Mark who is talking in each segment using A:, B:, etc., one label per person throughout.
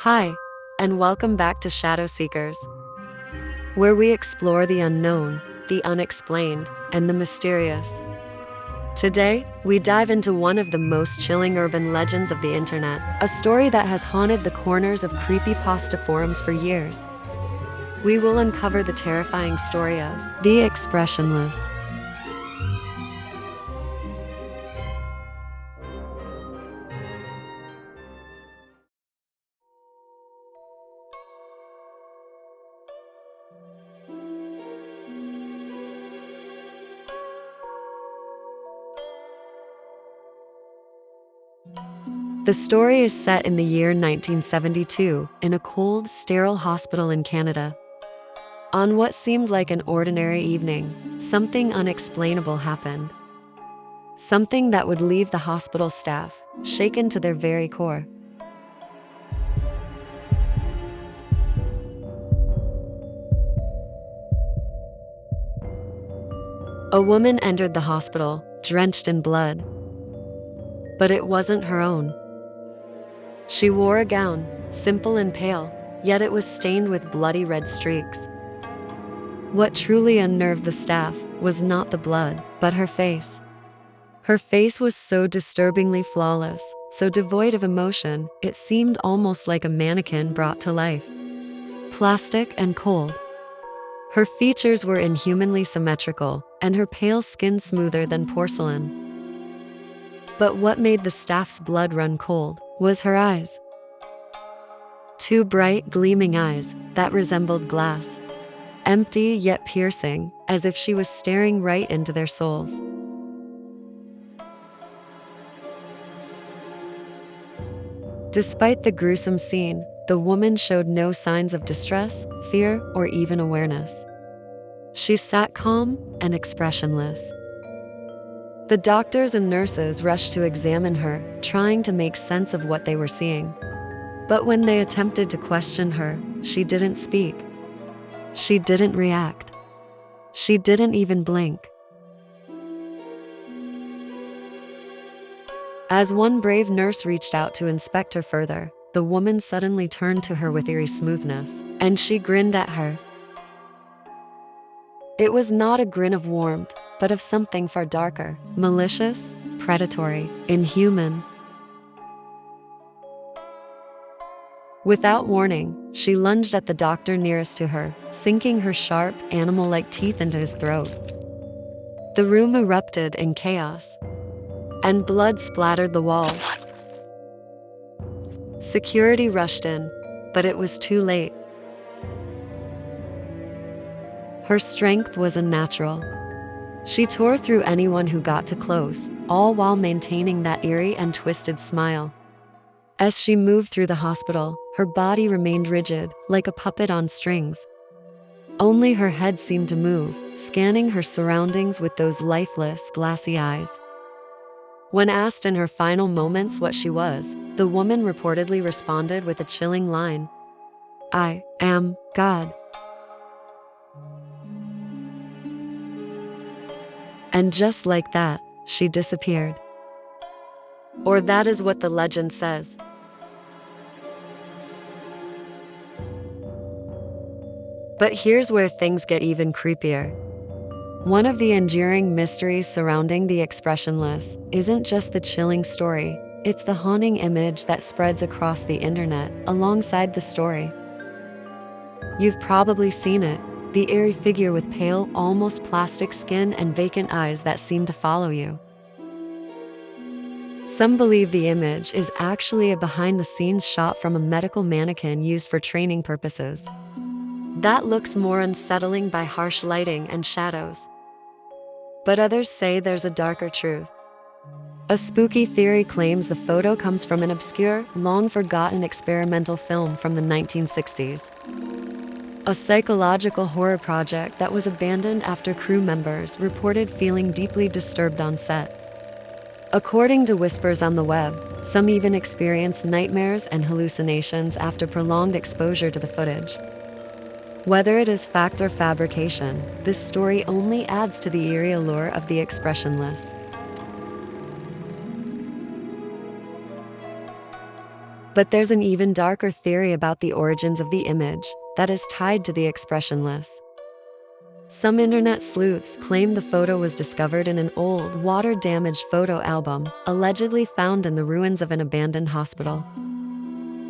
A: Hi, and welcome back to Shadow Seekers, where we explore the unknown, the unexplained, and the mysterious. Today, we dive into one of the most chilling urban legends of the internet, a story that has haunted the corners of Creepypasta forums for years. We will uncover the terrifying story of the Expressionless. The story is set in the year 1972 in a cold, sterile hospital in Canada. On what seemed like an ordinary evening, something unexplainable happened. Something that would leave the hospital staff shaken to their very core. A woman entered the hospital, drenched in blood. But it wasn't her own. She wore a gown, simple and pale, yet it was stained with bloody red streaks. What truly unnerved the staff was not the blood, but her face. Her face was so disturbingly flawless, so devoid of emotion, it seemed almost like a mannequin brought to life. Plastic and cold. Her features were inhumanly symmetrical, and her pale skin smoother than porcelain. But what made the staff's blood run cold was her eyes. Two bright, gleaming eyes that resembled glass. Empty yet piercing, as if she was staring right into their souls. Despite the gruesome scene, the woman showed no signs of distress, fear, or even awareness. She sat calm and expressionless. The doctors and nurses rushed to examine her, trying to make sense of what they were seeing. But when they attempted to question her, she didn't speak. She didn't react. She didn't even blink. As one brave nurse reached out to inspect her further, the woman suddenly turned to her with eerie smoothness, and she grinned at her. It was not a grin of warmth, but of something far darker, malicious, predatory, inhuman. Without warning, she lunged at the doctor nearest to her, sinking her sharp, animal-like teeth into his throat. The room erupted in chaos, and blood splattered the walls. Security rushed in, but it was too late. Her strength was unnatural. She tore through anyone who got too close, all while maintaining that eerie and twisted smile. As she moved through the hospital, her body remained rigid, like a puppet on strings. Only her head seemed to move, scanning her surroundings with those lifeless, glassy eyes. When asked in her final moments what she was, the woman reportedly responded with a chilling line, "I am God." And just like that, she disappeared. Or that is what the legend says. But here's where things get even creepier. One of the enduring mysteries surrounding the Expressionless isn't just the chilling story, it's the haunting image that spreads across the internet alongside the story. You've probably seen it, the eerie figure with pale, almost plastic skin and vacant eyes that seem to follow you. Some believe the image is actually a behind-the-scenes shot from a medical mannequin used for training purposes. That looks more unsettling by harsh lighting and shadows. But others say there's a darker truth. A spooky theory claims the photo comes from an obscure, long-forgotten experimental film from the 1960s. A psychological horror project that was abandoned after crew members reported feeling deeply disturbed on set. According to whispers on the web, some even experienced nightmares and hallucinations after prolonged exposure to the footage. Whether it is fact or fabrication, this story only adds to the eerie allure of the Expressionless. But there's an even darker theory about the origins of the image that is tied to the expressionless. Some internet sleuths claim the photo was discovered in an old, water-damaged photo album, allegedly found in the ruins of an abandoned hospital.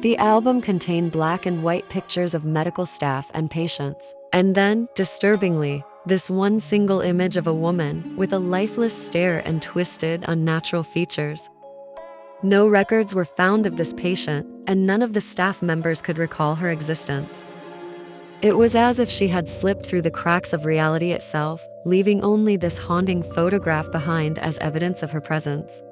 A: The album contained black and white pictures of medical staff and patients. And then, disturbingly, this one single image of a woman with a lifeless stare and twisted, unnatural features. No records were found of this patient, and none of the staff members could recall her existence. It was as if she had slipped through the cracks of reality itself, leaving only this haunting photograph behind as evidence of her presence.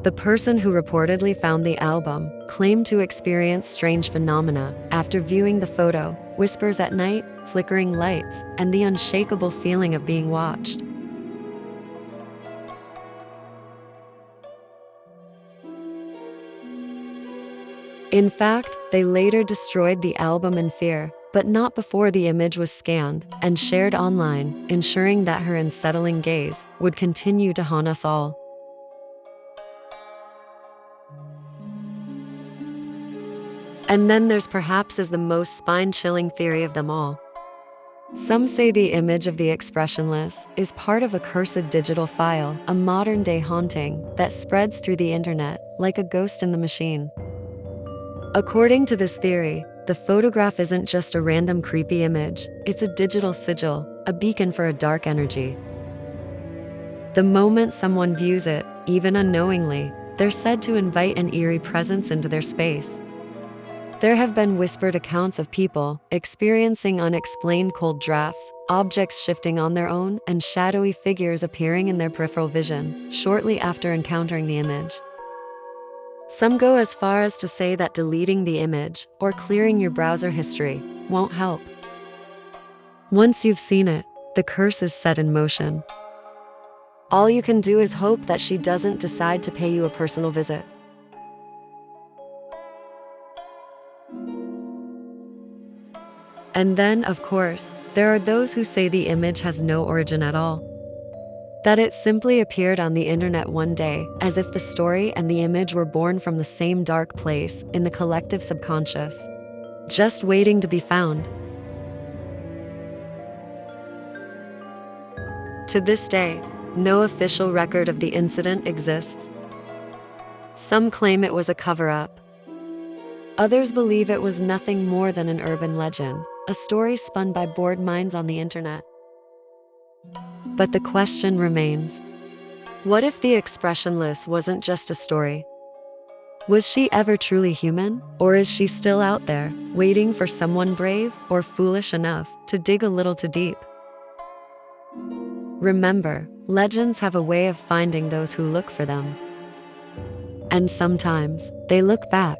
A: The person who reportedly found the album claimed to experience strange phenomena after viewing the photo: whispers at night, flickering lights, and the unshakable feeling of being watched. In fact, they later destroyed the album in fear, but not before the image was scanned and shared online, ensuring that her unsettling gaze would continue to haunt us all. And then there's perhaps the most spine-chilling theory of them all. Some say the image of the expressionless is part of a cursed digital file, a modern-day haunting that spreads through the internet like a ghost in the machine. According to this theory, the photograph isn't just a random creepy image, it's a digital sigil, a beacon for a dark energy. The moment someone views it, even unknowingly, they're said to invite an eerie presence into their space. There have been whispered accounts of people experiencing unexplained cold drafts, objects shifting on their own, and shadowy figures appearing in their peripheral vision shortly after encountering the image. Some go as far as to say that deleting the image or clearing your browser history won't help. Once you've seen it, the curse is set in motion. All you can do is hope that she doesn't decide to pay you a personal visit. And then, of course, there are those who say the image has no origin at all. That it simply appeared on the internet one day, as if the story and the image were born from the same dark place in the collective subconscious, just waiting to be found. To this day, no official record of the incident exists. Some claim it was a cover-up. Others believe it was nothing more than an urban legend, a story spun by bored minds on the internet. But the question remains: what if the expressionless wasn't just a story? Was she ever truly human, or is she still out there, waiting for someone brave or foolish enough to dig a little too deep? Remember, legends have a way of finding those who look for them. And sometimes, they look back.